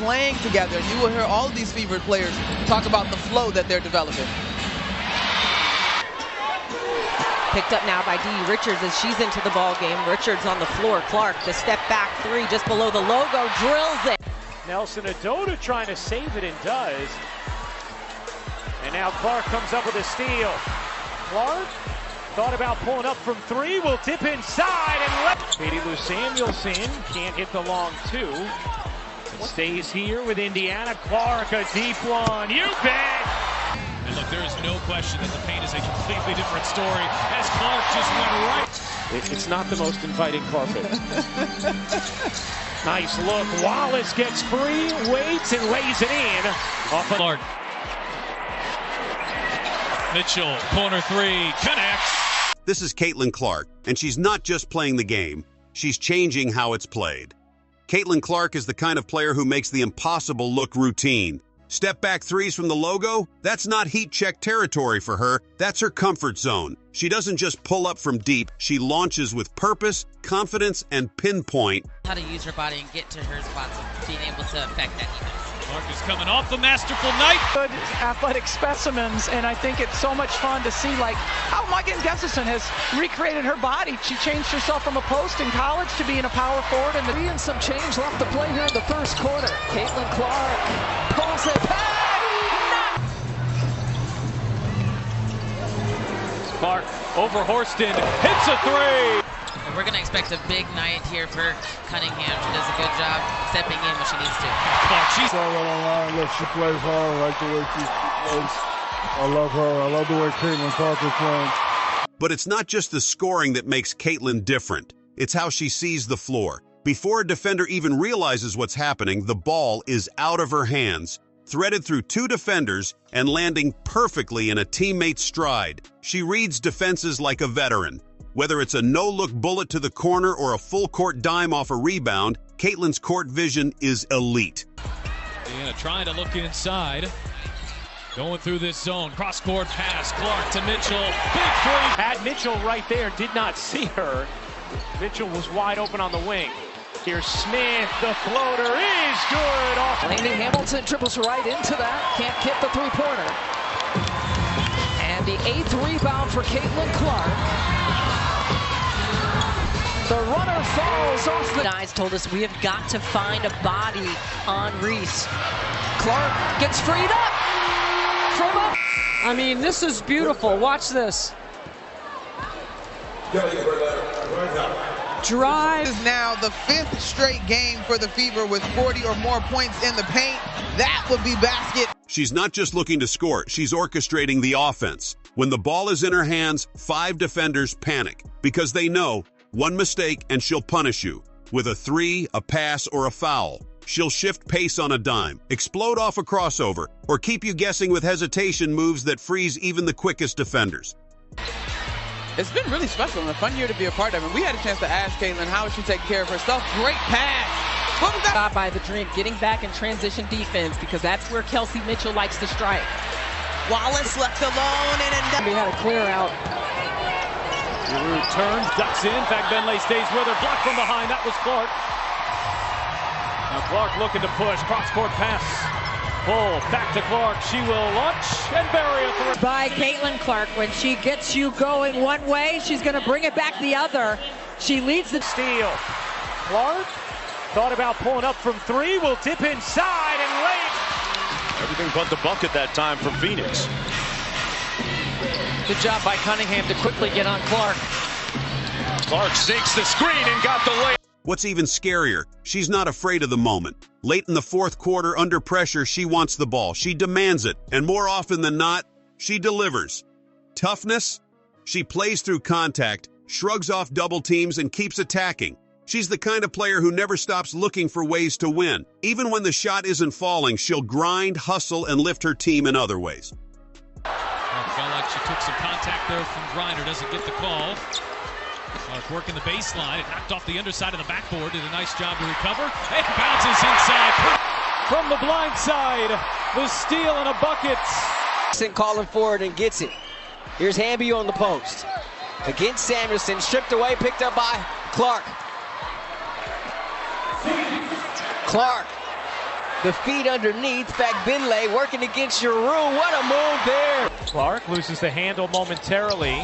playing together. And you will hear all of these Fever players talk about the flow that they're developing. Picked up now by Dee Richards as she's into the ball game. Richards on the floor. Clark, the step back three just below the logo, drills it. Nelson Adota trying to save it and does. And now Clark comes up with a steal. Clark thought about pulling up from three, will dip inside and left. Katie Lou Samuelson can't hit the long two. It stays here with Indiana. Clark, a deep one. You bet! And look, there is no question that the paint is a completely different story as Clark just went right. It's not the most inviting carpet. Nice look. Wallace gets free, waits, and lays it in. Off of Clark. Mitchell, corner three, connects. This is Caitlin Clark, and she's not just playing the game, she's changing how it's played. Caitlin Clark is the kind of player who makes the impossible look routine. Step back threes from the logo? That's not heat check territory for her, that's her comfort zone. She doesn't just pull up from deep, she launches with purpose, confidence, and pinpoint. How to use her body and get to her spots and being able to affect that defense. Clark is coming off the masterful night. Good athletic specimens, and I think it's so much fun to see like how Megan Gustafson has recreated her body. She changed herself from a post in college to being a power forward, and some change left to play here in the first quarter. Caitlin Clark pulls it back. Clark over Horston, hits a three. And we're going to expect a big night here for Cunningham. She does a good job stepping in when she needs to. Clark, she's all online. Look, she plays hard. I like the way she plays. I love her. I love the way Caitlin Clark is playing. But it's not just the scoring that makes Caitlin different. It's how she sees the floor. Before a defender even realizes what's happening, the ball is out of her hands, threaded through two defenders, and landing perfectly in a teammate's stride. She reads defenses like a veteran. Whether it's a no-look bullet to the corner or a full-court dime off a rebound, Caitlin's court vision is elite. Indiana trying to look inside. Going through this zone. Cross-court pass. Clark to Mitchell. Big three. Had Mitchell right there. Did not see her. Mitchell was wide open on the wing. Here's Smith. The floater is good. Off. Lainey Hamilton dribbles right into that. Can't get the three-pointer. And the 8th rebound for Caitlin Clark. The runner falls off the... Guys told us we have got to find a body on Reese. Clark gets freed up. From up. I mean, this is beautiful. Watch this. Drive is now the 5th straight game for the Fever with 40 or more points in the paint. That would be basket. She's not just looking to score, she's orchestrating the offense. When the ball is in her hands, 5 defenders panic because they know one mistake and she'll punish you with a three, a pass, or a foul. She'll shift pace on a dime, explode off a crossover, or keep you guessing with hesitation moves that freeze even the quickest defenders. It's been really special and a fun year to be a part of. And we had a chance to ask Caitlin how is she taking care of herself. Great pass. What was that? Job by the Dream, getting back in transition defense because that's where Kelsey Mitchell likes to strike. Wallace left alone and We had a clear out. Giroux turns, ducks in. Fagbenle stays with her. Blocked from behind. That was Clark. Now Clark looking to push. Cross-court pass. Pull. Back to Clark. She will launch and bury a three. By Caitlin Clark. When she gets you going one way, she's going to bring it back the other. She leads the steal. Clark thought about pulling up from three. Will dip inside and late. Everything but the bucket that time from Phoenix. Good job by Cunningham to quickly get on Clark. Clark sinks the screen and got the lay. What's even scarier, she's not afraid of the moment. Late in the 4th quarter, under pressure, she wants the ball. She demands it, and more often than not, she delivers. Toughness? She plays through contact, shrugs off double teams, and keeps attacking. She's the kind of player who never stops looking for ways to win. Even when the shot isn't falling, she'll grind, hustle, and lift her team in other ways. Felt like she took some contact there from Griner. Doesn't get the call. Clark working the baseline. It knocked off the underside of the backboard. Did a nice job to recover. And bounces inside. From the blind side, the steal and a bucket. Calling forward and gets it. Here's Hamby on the post. Against Samuelson, stripped away, picked up by Clark. Clark The feet underneath. Fagbinley working against Giroux. What a move there. Clark loses the handle momentarily.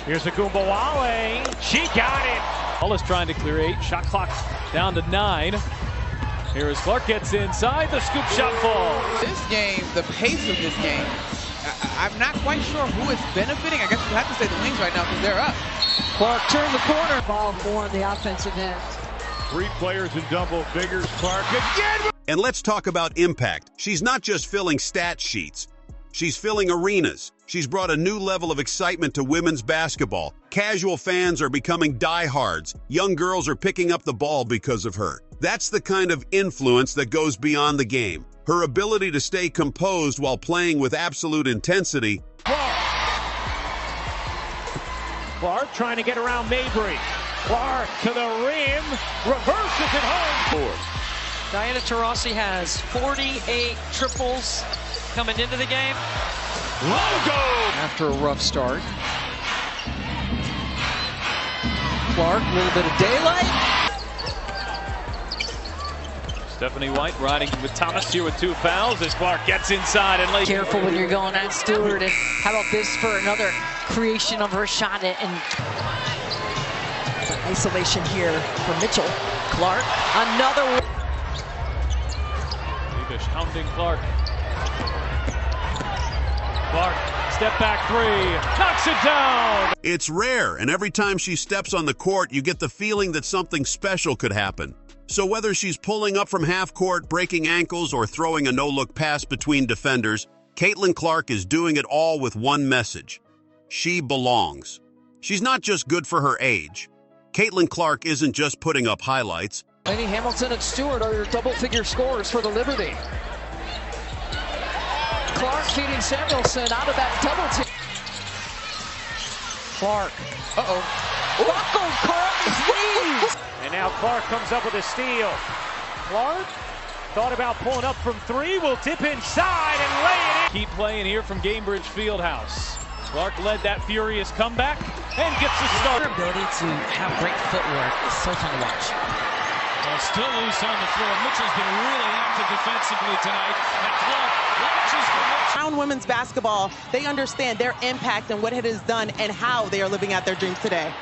Here's Agumbawale. She got it. Wallace trying to clear 8. Shot clock down to 9. Here as Clark gets inside. The scoop shot falls. This game, the pace of this game, I'm not quite sure who it's benefiting. I guess you have to say the Wings right now because they're up. Clark turned the corner. Ball more on the offensive end. 3 players in double figures. Clark again. And let's talk about impact. She's not just filling stat sheets. She's filling arenas. She's brought a new level of excitement to women's basketball. Casual fans are becoming diehards. Young girls are picking up the ball because of her. That's the kind of influence that goes beyond the game. Her ability to stay composed while playing with absolute intensity. Clark trying to get around Mabry. Clark to the rim. Reverses it home. Diana Taurasi has 48 triples coming into the game. Logo! After a rough start. Clark, a little bit of daylight. Stephanie White riding with Thomas here with 2 fouls as Clark gets inside and lays. Careful when you're going at Stewart. And how about this for another creation of her shot and isolation here for Mitchell. Clark, another. Leavish hounding Clark. Clark, step back 3, knocks it down. It's rare, and every time she steps on the court, you get the feeling that something special could happen. So whether she's pulling up from half court, breaking ankles, or throwing a no-look pass between defenders, Caitlin Clark is doing it all with one message. She belongs. She's not just good for her age. Caitlin Clark isn't just putting up highlights. Laney Hamilton and Stewart are your double-figure scorers for the Liberty. Clark feeding Samuelson out of that double team. Clark. Buckled Clark squeeze. And now Clark comes up with a steal. Clark thought about pulling up from 3. Will tip inside and lay it in. Keep playing here from Gamebridge Fieldhouse. Clark led that furious comeback and gets the start. Her ability to have great footwork is so fun to watch. Still loose on the floor. Mitchell's been really active defensively tonight. And Clark launches for Mitchell. Around women's basketball, they understand their impact and what it has done and how they are living out their dreams today.